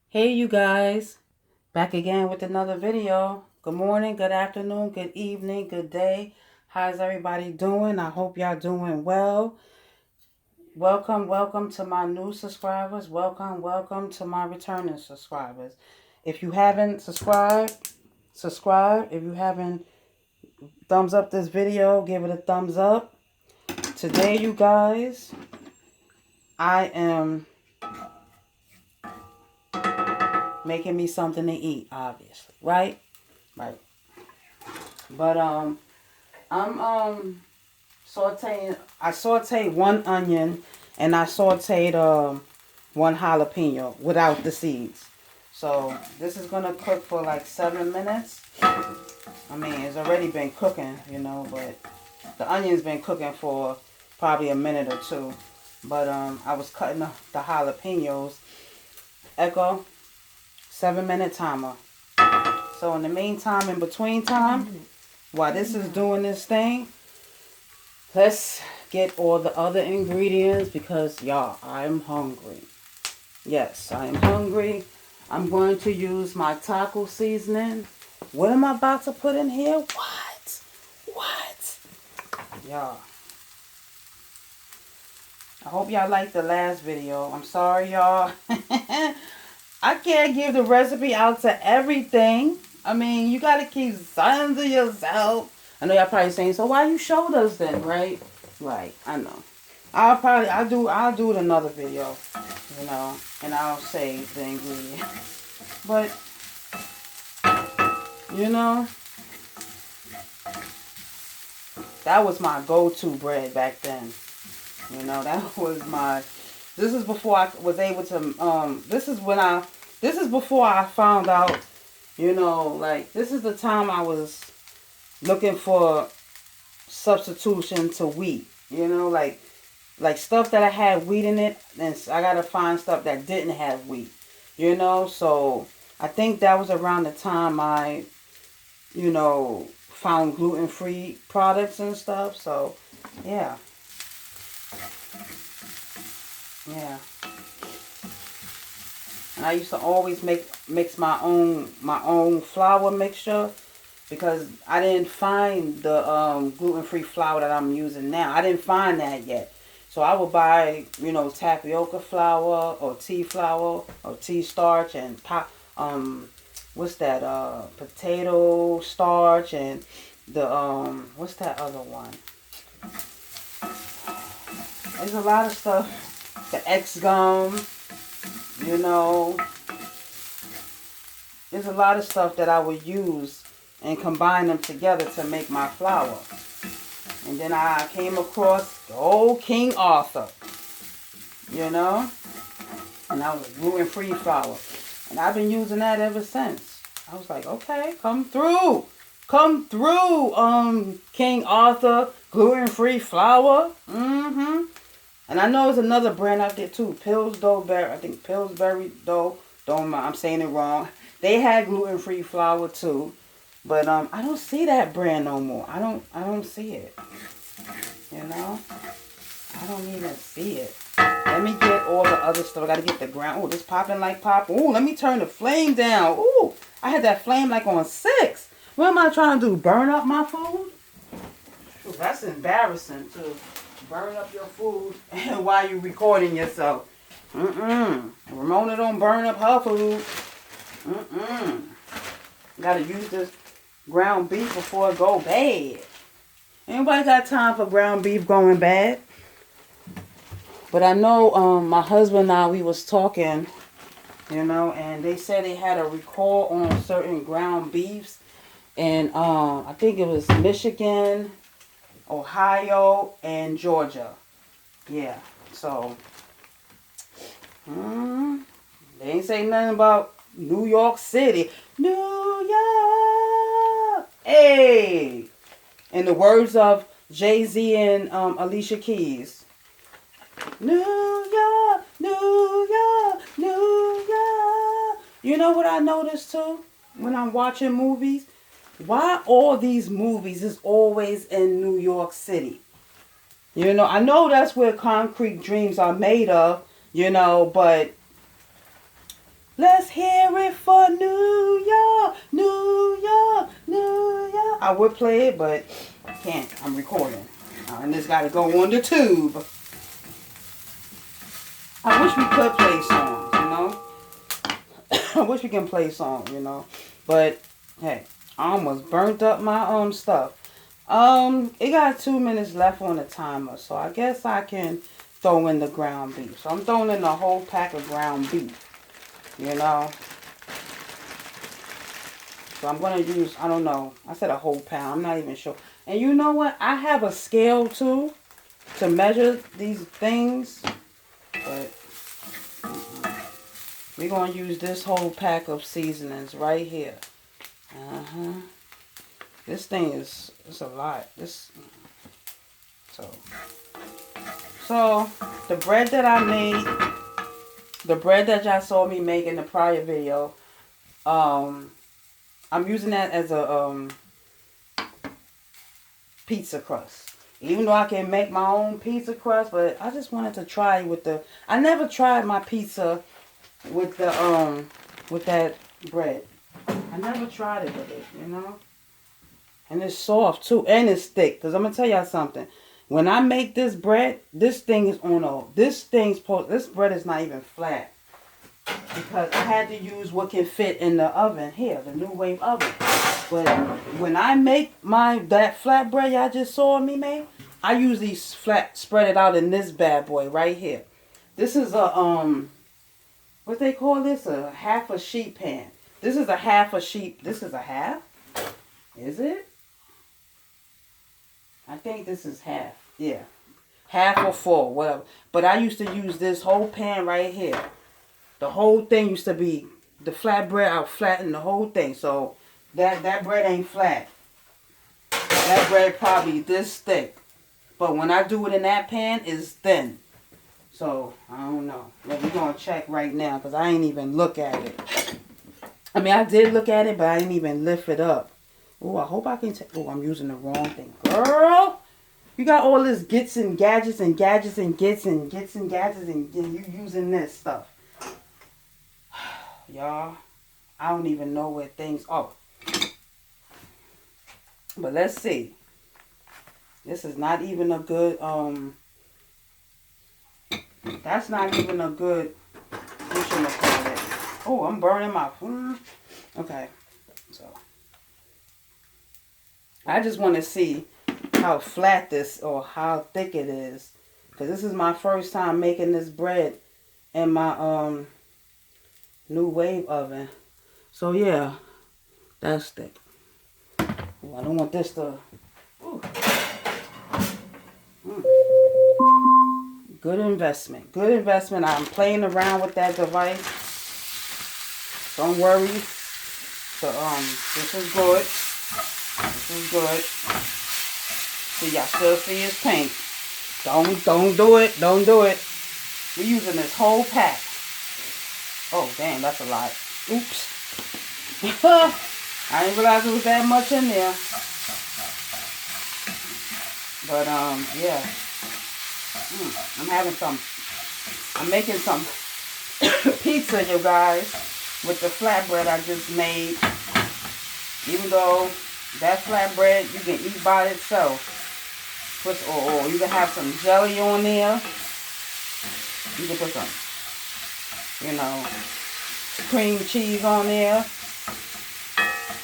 Hey you guys, back again with another video. Good morning, good afternoon, good evening, good day. How's everybody doing? I hope y'all doing well. Welcome to my new subscribers. Welcome to my returning subscribers. If you haven't subscribed, subscribe. If you haven't thumbs up this video, give it a thumbs up. Today you guys, I am making me something to eat, obviously, right? Right. But I'm sauteing. I sauteed one onion and I sauteed one jalapeno without the seeds. So this is gonna cook for like 7 minutes. I mean, it's already been cooking, but the onion's been cooking for probably a minute or two. But I was cutting the jalapenos. Echo, 7-minute timer. So in the meantime, in between time, while this is doing this thing, let's get all the other ingredients because, y'all, I'm hungry. Yes, I am hungry. I'm going to use my taco seasoning. What am I about to put in here? What? Y'all. I hope y'all liked the last video. I'm sorry, y'all. I can't give the recipe out to everything. I mean, you got to keep something to yourself. I know y'all probably saying, so why you showed us then, right? Right, I know. I'll do it another video, and I'll say the ingredients. But, that was my go-to bread back then. That was my, this is before I was able to, this is before I found out, like, this is the time I was looking for substitution to wheat, like stuff that I had wheat in it, and I gotta find stuff that didn't have wheat, so I think that was around the time I, found gluten-free products and stuff. So yeah. And I used to always mix my own flour mixture because I didn't find the gluten-free flour that I'm using now. I didn't find that yet. So I would buy, tapioca flour or tea flour or tea starch and potato starch and the what's that other one? There's a lot of stuff. The X gum, there's a lot of stuff that I would use and combine them together to make my flour. And then I came across the old King Arthur, and that was gluten-free flour. And I've been using that ever since. I was like, okay, come through, King Arthur, gluten-free flour. And I know there's another brand out there too, I think Pillsbury Dough. Don't mind, I'm saying it wrong. They had gluten-free flour too, but I don't see that brand no more. I don't see it. I don't even see it. Let me get all the other stuff. I gotta get the ground. Oh, this popping like pop. Oh, let me turn the flame down. Oh, I had that flame like on 6. What am I trying to do? Burn up my food? Ooh, that's embarrassing to burn up your food while you're recording yourself. Ramona don't burn up her food. Gotta use this ground beef before it go bad. Anybody got time for ground beef going bad? But I know my husband and I, we was talking, and they said they had a recall on certain ground beefs. And I think it was Michigan, Ohio, and Georgia. Yeah, so they ain't say nothing about New York City. New York! Hey! In the words of Jay-Z and Alicia Keys. New York, New York, New York. You know what I noticed too when I'm watching movies? Why all these movies is always in New York City? I know that's where concrete dreams are made of, but Let's hear it for New York, New York, New York. I would play it, but I can't. I'm recording. And this got to go on the tube. I wish we could play songs, you know. I wish we can play songs, you know. But, hey, I almost burnt up my stuff. It got 2 minutes left on the timer, so I guess I can throw in the ground beef. So I'm throwing in a whole pack of ground beef, you know. So I'm going to use, I don't know, I said a whole pound, I'm not even sure. And you know what? I have a scale too to measure these things, but we're going to use this whole pack of seasonings right here. This thing is, it's a lot. So the bread that I made, the bread that y'all saw me make in the prior video, I'm using that as a pizza crust. Even though I can make my own pizza crust, but I just wanted to try with the, I never tried my pizza with the with that bread. I never tried it with it, you know. And it's soft too, and it's thick. Cause I'm gonna tell y'all something. When I make this bread, this thing is on a, this bread is not even flat. Because I had to use what can fit in the oven here, the New Wave oven. But when I make that flatbread y'all just saw me make, I usually spread it out in this bad boy right here. This is a what they call this? A half a sheet pan. This is a half a sheet. This is a half? Is it? I think this is half. Yeah. Half or full, whatever. But I used to use this whole pan right here. The whole thing used to be the flatbread. I would flatten the whole thing. So that bread ain't flat. That bread probably this thick. But when I do it in that pan, it's thin. So, I don't know. But we're going to check right now because I ain't even look at it. I mean, I did look at it, but I didn't even lift it up. Oh, I hope I can take... Oh, I'm using the wrong thing. Girl! You got all this gets and gadgets and gadgets and gets and gadgets and you using this stuff. Y'all, I don't even know where things are. But let's see. This is not even a good, that's not even a good, oh, I'm burning my food. Okay, so. I just want to see how flat this, or how thick it is. Because this is my first time making this bread in my, New Wave oven. So yeah, that's thick. Ooh, I don't want this to. Ooh. Good investment. Good investment. I'm playing around with that device. Don't worry. So this is good. This is good. See, y'all still see his paint. Don't do it. Don't do it. We're using this whole pack. Oh, damn, that's a lot. Oops. I didn't realize there was that much in there. But, yeah. I'm making some pizza, you guys, with the flatbread I just made. Even though that flatbread you can eat by itself. Or you can have some jelly on there. You can put some, you know, cream cheese on there.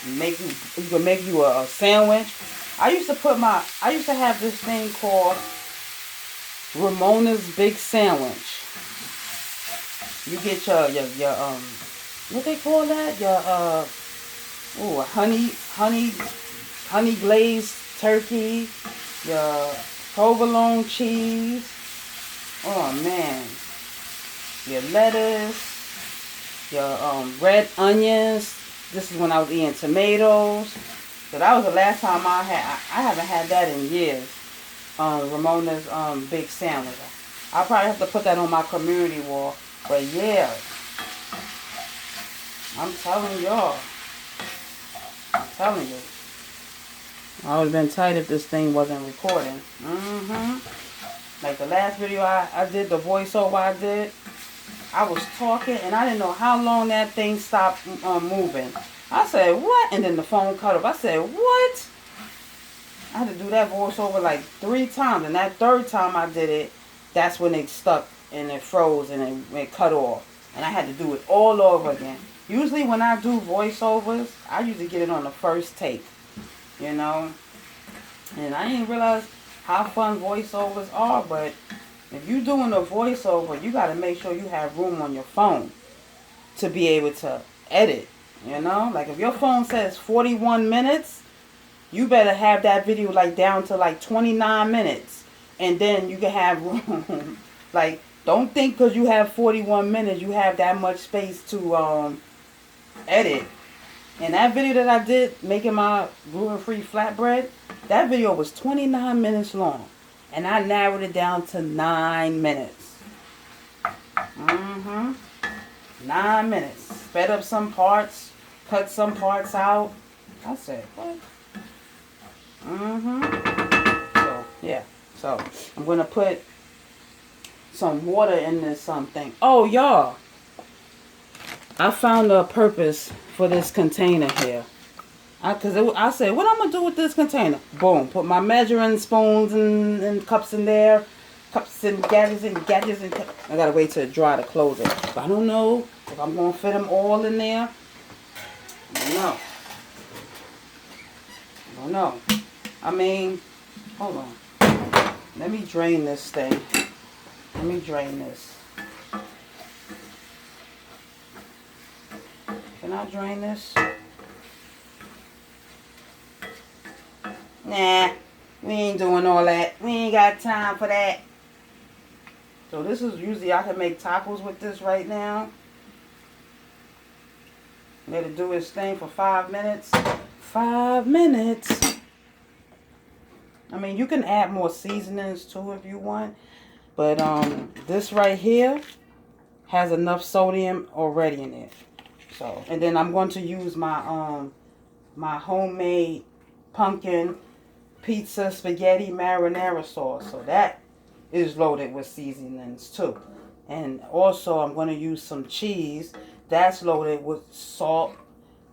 You can make you a sandwich. I used to have this thing called Ramona's Big Sandwich. You get your what they call that? Your honey glazed turkey, your provolone cheese. Oh man. Your lettuce, your red onions. This is when I was eating tomatoes. So that was the last time I haven't had that in years. Ramona's Big Sandwich. I'll probably have to put that on my community wall. But yeah, I'm telling y'all. I'm telling you. I would have been tight if this thing wasn't recording. Like the last video I did, the voiceover I did. I was talking, and I didn't know how long that thing stopped moving. I said, what? And then the phone cut off. I said, what? I had to do that voiceover like 3 times. And that 3rd time I did it, that's when it stuck and it froze and it cut off. And I had to do it all over again. Usually when I do voiceovers, I usually get it on the first take, you know. And I didn't realize how fun voiceovers are, but if you're doing a voiceover, you got to make sure you have room on your phone to be able to edit, you know. Like if your phone says 41 minutes, you better have that video like down to like 29 minutes. And then you can have room. Like, don't think because you have 41 minutes, you have that much space to edit. And that video that I did, making my gluten-free flatbread, that video was 29 minutes long. And I narrowed it down to 9 minutes. 9 minutes. Sped up some parts, cut some parts out. I said, what? So, yeah. So, I'm going to put some water in this thing. Oh, y'all. I found a purpose for this container here. I said, what I'm going to do with this container? Boom. Put my measuring spoons and cups in there. Cups and gadgets and I got to wait till it dry to close it. But I don't know if I'm going to fit them all in there. I don't know. I mean, hold on. Let me drain this thing. Let me drain this. Can I drain this? Nah, we ain't doing all that. We ain't got time for that. So this is usually, I can make tacos with this right now. Let it do its thing for 5 minutes. 5 minutes. I mean, you can add more seasonings too if you want. But this right here has enough sodium already in it. So, and then I'm going to use my my homemade pumpkin pizza spaghetti marinara sauce. So that is loaded with seasonings too. And also I'm going to use some cheese that's loaded with salt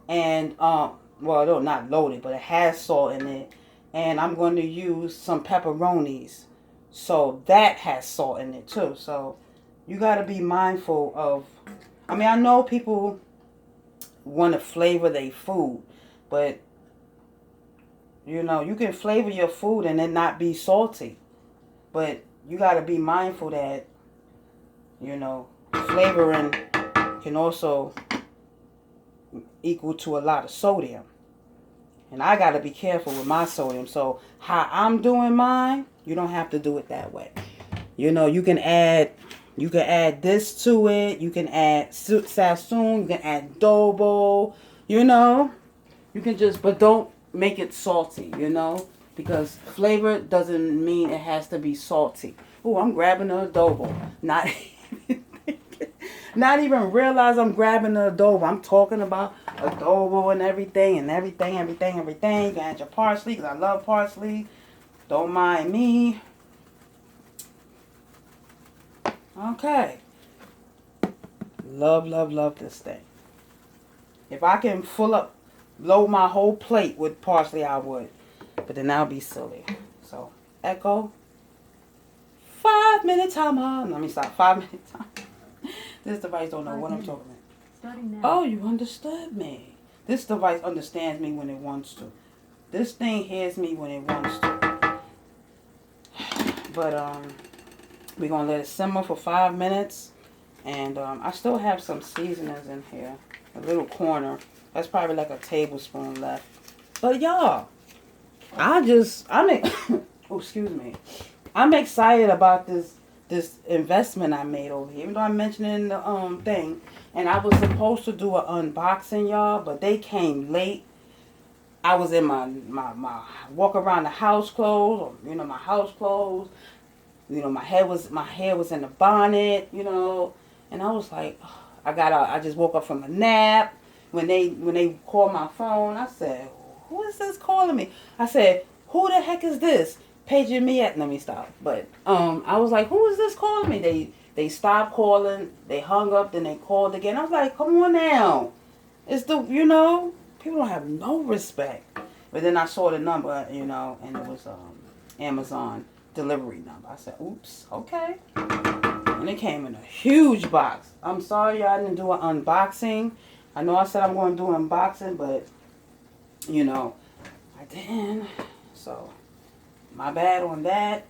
and well, no, not loaded, but it has salt in it. And I'm going to use some pepperonis. So that has salt in it too. So you got to be mindful of, I mean, I know people want to flavor their food, but you know, you can flavor your food and it not be salty. But you got to be mindful that, you know, flavoring can also equal to a lot of sodium. And I got to be careful with my sodium. So how I'm doing mine, you don't have to do it that way. You know, you can add this to it. You can add sassoon. You can add adobo. You know, you can just, but don't make it salty, you know, because flavor doesn't mean it has to be salty. Oh, I'm grabbing an adobo. Not even realize I'm grabbing the adobo. I'm talking about adobo and everything. You can add your parsley, because I love parsley. Don't mind me. Okay. Love this thing. If I can load my whole plate with parsley, I would. But then that'll be silly. So, echo. 5 minute timer. Let me stop. 5 minute timer. This device don't know what I'm talking about. Starting now. Oh, you understood me. This device understands me when it wants to. This thing hears me when it wants to. But we're gonna let it simmer for 5 minutes. And I still have some seasonings in here. A little corner. That's probably like a tablespoon left. But y'all, oh, excuse me. I'm excited about this investment I made over here. Even though I mentioned it in the thing. And I was supposed to do an unboxing, y'all, but they came late. I was in my walk around the house clothes, or, you know, my house clothes. You know, my hair was in the bonnet, you know, and I was like, oh, I just woke up from a nap. When they called my phone, I said, who is this calling me? I said, who the heck is this? Paging me at, let me stop. But I was like, who is this calling me? They They stopped calling. They hung up. Then they called again. I was like, come on now. It's the, people don't have no respect. But then I saw the number, and it was Amazon delivery number. I said, oops, okay. And it came in a huge box. I'm sorry I didn't do an unboxing. I know I said I'm going to do an unboxing, but, I didn't. So, my bad on that.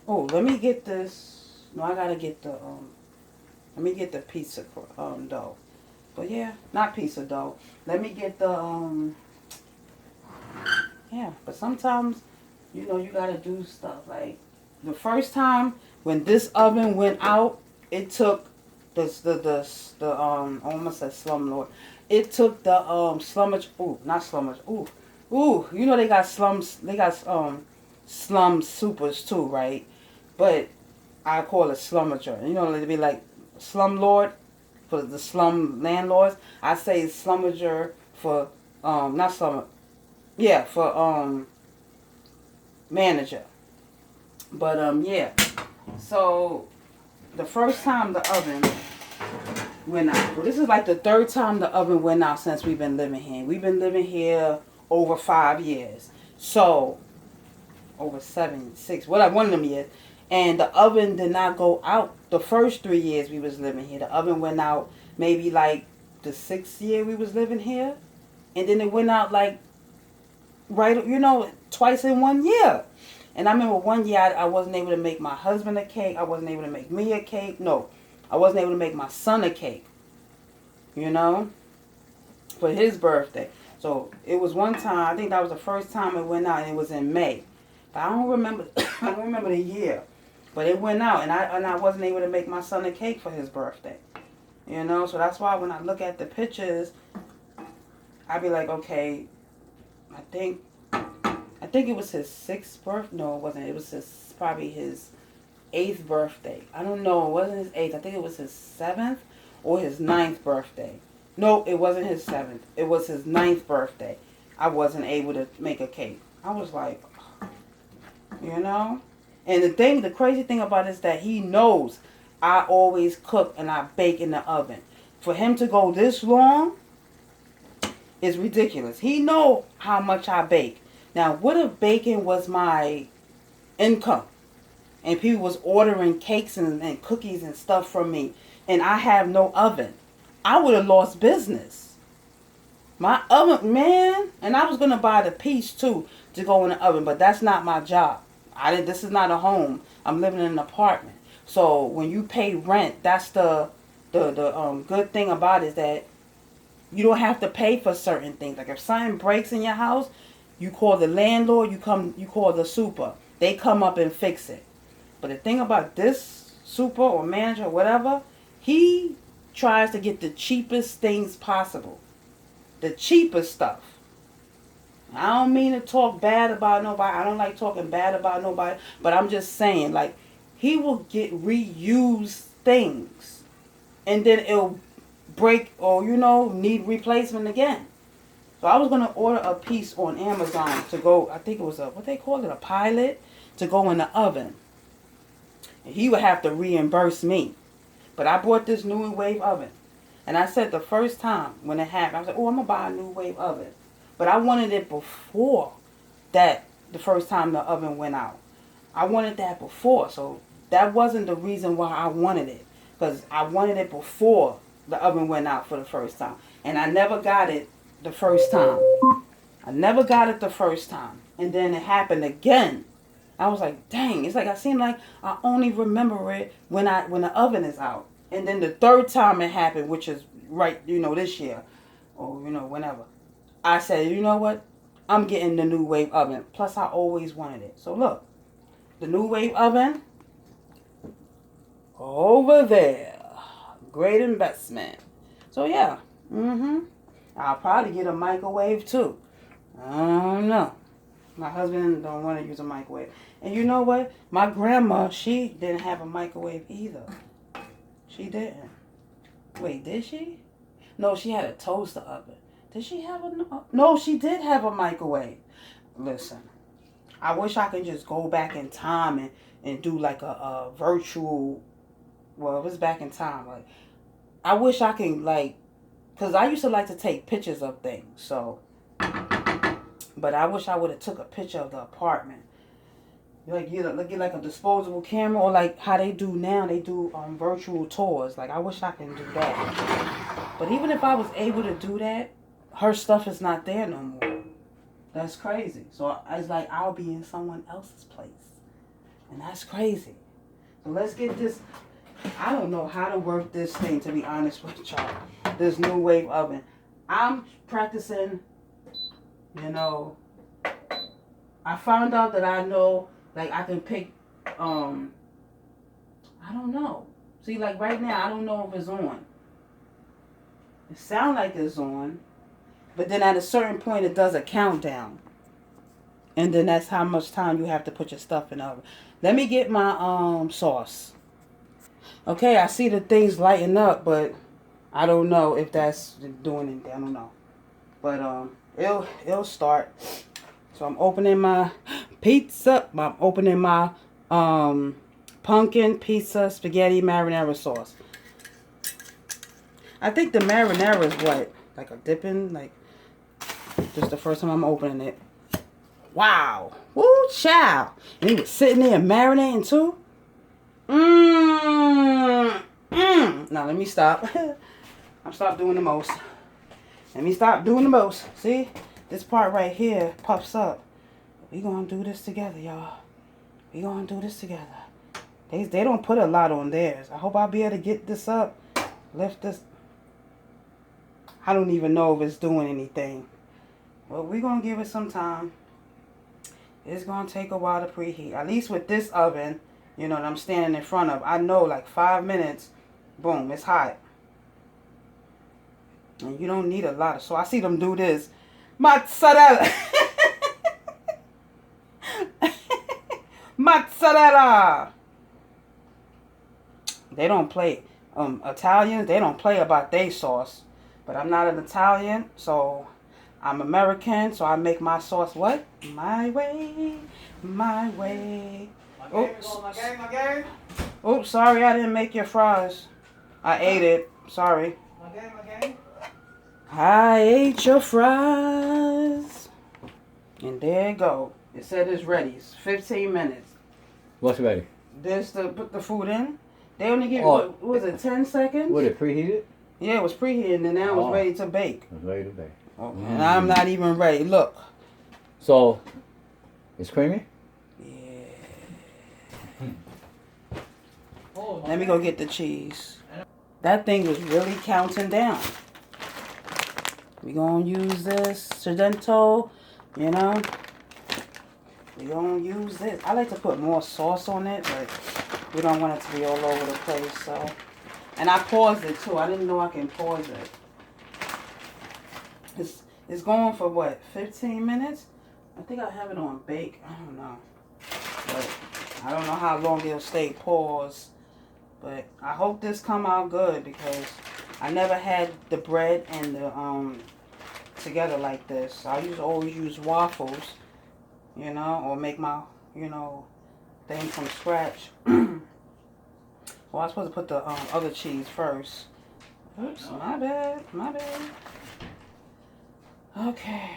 Oh, let me get this. No, I got to get the, let me get the pizza dough. But yeah, not pizza dough. Let me get the, yeah. But sometimes, you got to do stuff. Like, the first time when this oven went out, it took I almost said slumlord. It took the, not slummage, they got slum supers too, right? But I call it slummager. It'd be like slumlord for the slum landlords. I say slummager for not slummer. Yeah, for manager. But yeah. So the first time the oven went out. Well, this is like the third time the oven went out since we've been living here. We've been living here over 5 years. So over 7, 6, whatever, one of them years. And the oven did not go out the first 3 years we was living here. The oven went out maybe like the 6th year we was living here. And then it went out like, twice in 1 year. And I remember one year I wasn't able to make my husband a cake. I wasn't able to make me a cake. No, I wasn't able to make my son a cake. For his birthday. So it was one time, I think that was the first time it went out, and it was in May. But I don't remember I don't remember the year. But it went out, and I wasn't able to make my son a cake for his birthday. So that's why when I look at the pictures, I be like, okay, I think it was his 6th birthday. No, it wasn't. It was probably his 8th birthday. I don't know. It wasn't his 8th. I think it was his 7th or his 9th birthday. No, it wasn't his 7th. It was his 9th birthday. I wasn't able to make a cake. I was like, And the crazy thing about it is that he knows I always cook and I bake in the oven. For him to go this long is ridiculous. He know how much I bake. Now, what if baking was my income? And people was ordering cakes and cookies and stuff from me, and I have no oven? I would have lost business. My oven, man, and I was going to buy the piece too to go in the oven, but that's not my job. This is not a home. I'm living in an apartment. So when you pay rent, that's the good thing about it, is that you don't have to pay for certain things. Like if something breaks in your house, you call the landlord, you call the super. They come up and fix it. But the thing about this super or manager or whatever, he tries to get the cheapest things possible. The cheapest stuff. I don't mean to talk bad about nobody. I don't like talking bad about nobody. But I'm just saying, like, he will get reused things. And then it'll break or, need replacement again. So I was going to order a piece on Amazon to go, I think it was a pilot, to go in the oven. And he would have to reimburse me. But I bought this new wave oven. And I said the first time when it happened, I was like, I'm going to buy a new wave oven. But I wanted it before that, the first time the oven went out. I wanted that before. So that wasn't the reason why I wanted it. Because I wanted it before the oven went out for the first time. And I never got it the first time. And then it happened again. I was like, dang, it's like I seem like I only remember it when the oven is out. And then the third time it happened, which is this year or whenever, I said, you know what? I'm getting the new wave oven. Plus I always wanted it. So look, the new wave oven over there. Great investment. So yeah. I'll probably get a microwave too. I don't know. My husband don't want to use a microwave. And you know what? My grandma, she didn't have a microwave either. She didn't. Wait, did she? No, she had a toaster oven. Did she have a... No, she did have a microwave. Listen, I wish I could just go back in time and do like a virtual well, it was back in time. Like, I wish I can, like, because I used to like to take pictures of things. So, but I wish I would have took a picture of the apartment. Like, you know, get like a disposable camera, or like how they do now, they do virtual tours. Like, I wish I can do that. But even if I was able to do that, her stuff is not there no more. That's crazy. So it's like I'll be in someone else's place. And that's crazy. So let's get this. I don't know how to work this thing, to be honest with y'all. This new wave oven. I'm practicing, you know. I found out that I know, like, I can pick, I don't know. See, like right now, I don't know if it's on. It sounds like it's on. But then at a certain point, it does a countdown. And then that's how much time you have to put your stuff in the oven. Let me get my sauce. Okay, I see the things lighting up, but I don't know if that's doing anything. I don't know. But it'll start. So I'm opening my pizza. I'm opening my pumpkin pizza spaghetti marinara sauce. I think the marinara is what? Like a dipping? Like, just the first time I'm opening it. Wow. Woo, child. And he was sitting there marinating too? Now let me stop. I'm stop doing the most. Let me stop doing the most. See? This part right here puffs up. We gonna do this together, y'all. We gonna do this together. They don't put a lot on theirs. I hope I'll be able to get this up. Lift this. I don't even know if it's doing anything. Well, we're gonna give it some time. It's gonna take a while to preheat. At least with this oven, you know, that I'm standing in front of. I know like 5 minutes, boom, it's hot. And you don't need a lot of, so I see them do this. Mozzarella. Mozzarella. They don't play. Italians, they don't play about their sauce. But I'm not an Italian, so I'm American, so I make my sauce what? My way. My way. Oops. Oops, sorry, I didn't make your fries. I ate it. Sorry. I ate your fries. And there you go. It said it's ready. It's 15 minutes. What's ready? This to put the food in. They only give you, what was it, 10 seconds? Was it preheated? Yeah, it was preheated, and then now it was ready to bake. It was ready to bake. Oh, and I'm not even ready. Look. So, it's creamy? Yeah. Let me go get the cheese. That thing was really counting down. We gonna use this Sedento, you know. We gonna use this. I like to put more sauce on it, but we don't want it to be all over the place, so. And I paused it too. I didn't know I can pause it. It's going for what, 15 minutes? I think I have it on bake. I don't know. But I don't know how long it'll stay paused. But I hope this come out good because I never had the bread and the together like this. I always use waffles, you know, or make my, you know, thing from scratch. Well, I'm supposed to put the other cheese first. Oops, my bad, my bad. Okay.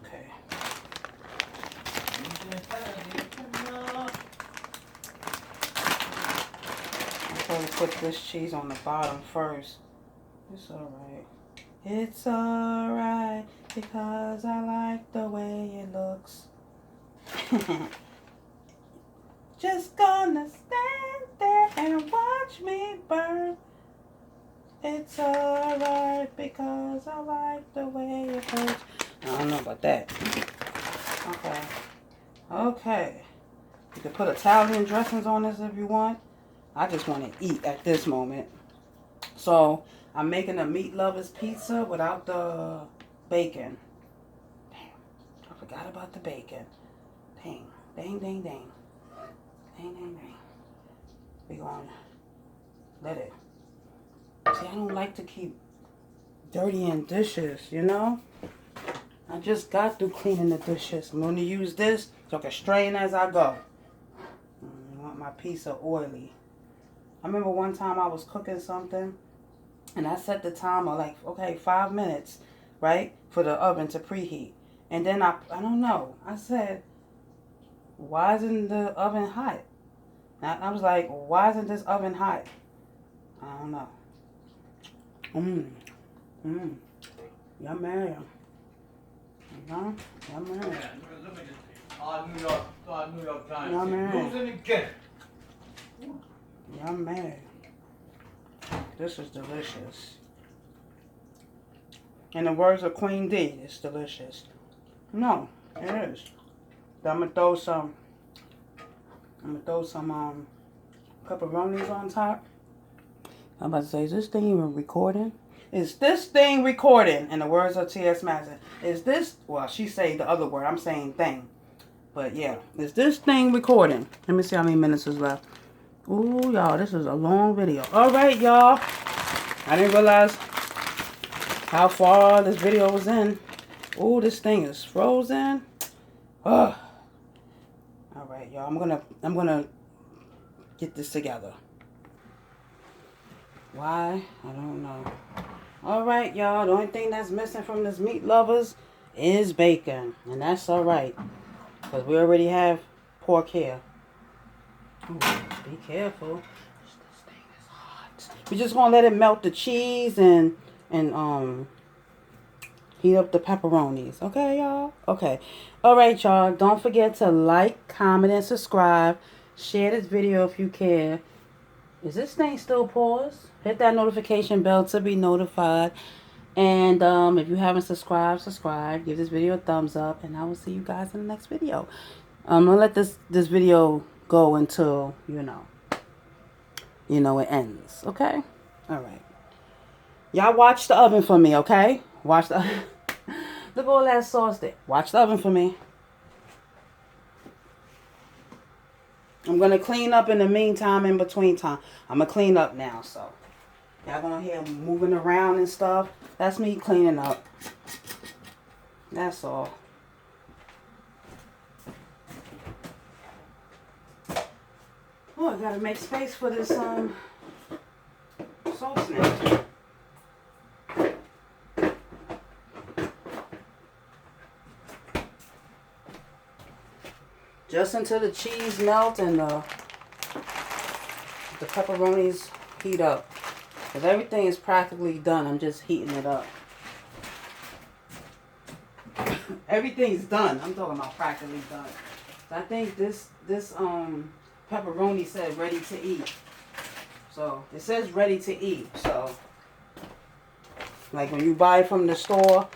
Okay. I'm supposed to put this cheese on the bottom first. It's alright. It's alright because I like the way it looks. Just gonna stand there and watch me burn. It's alright because I like the way it hurts. I don't know about that. Okay. Okay. You can put Italian dressings on this if you want. I just want to eat at this moment. So, I'm making a meat lovers pizza without the bacon. Damn. I forgot about the bacon. Dang. Dang, dang, dang. Dang, dang, dang. We're going to let it. See, I don't like to keep dirtying dishes, you know? I just got through cleaning the dishes. I'm going to use this so I can strain as I go. I want my piece of oily. I remember one time I was cooking something and I set the timer like, okay, 5 minutes, right? For the oven to preheat. And then I don't know. I said, why isn't the oven hot? I was like, why isn't this oven hot? I don't know. Yummy. Yummy. New York Times. Yummy. Losing again. Yummy. This is delicious. In the words of Queen D, it's delicious. No, it is. I'm gonna throw some pepperonis on top. I'm about to say, is this thing even recording? Is this thing recording? In the words of T.S. Madison. Is this, well, she say the other word. I'm saying thing. But yeah, is this thing recording? Let me see how many minutes is left. Ooh, y'all, this is a long video. All right, y'all. I didn't realize how far this video was in. Ooh, this thing is frozen. Ugh. All right, y'all. I'm gonna get this together. Why? I don't know. All right, y'all. The only thing that's missing from this meat lovers is bacon, and that's all right, because we already have pork here. Ooh, be careful. This thing is hot. We're just gonna let it melt the cheese and heat up the pepperonis. Okay, y'all? Okay. All right, y'all. Don't forget to like, comment, and subscribe. Share this video if you care. Is this thing still paused? Hit that notification bell to be notified. And if you haven't subscribed, subscribe. Give this video a thumbs up. And I will see you guys in the next video. I'm going to let this video go until, you know, it ends. Okay? All right. Y'all watch the oven for me, okay? Watch the look at all that sauce there. Watch the oven for me. I'm going to clean up in the meantime, in between time. I'm going to clean up now, so. Y'all going to hear moving around and stuff. That's me cleaning up. That's all. Oh, I got to make space for this, soap snack. Just until the cheese melts and the pepperonis heat up. Because everything is practically done. I'm just heating it up. Everything's done. I'm talking about practically done. So I think this pepperoni said ready to eat. So it says ready to eat. So like when you buy from the store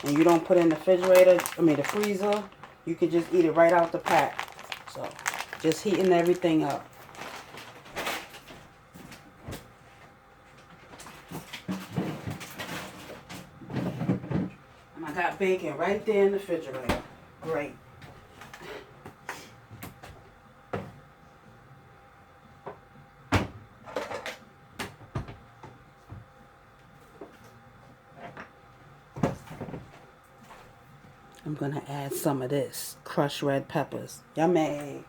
and you don't put it in the the freezer, you can just eat it right out the pack. So, just heating everything up. And I got bacon right there in the refrigerator. Great. I'm going to add some of this crushed red peppers. Yummy.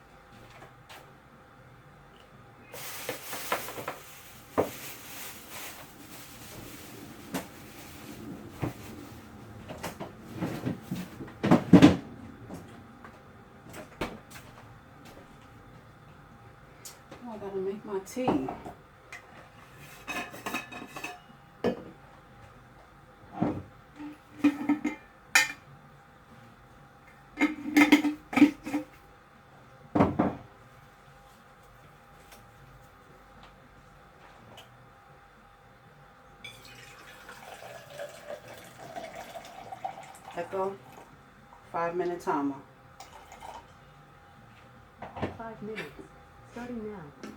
Oh, I got to make my tea. Echo, 5-minute timer. 5 minutes. Starting now.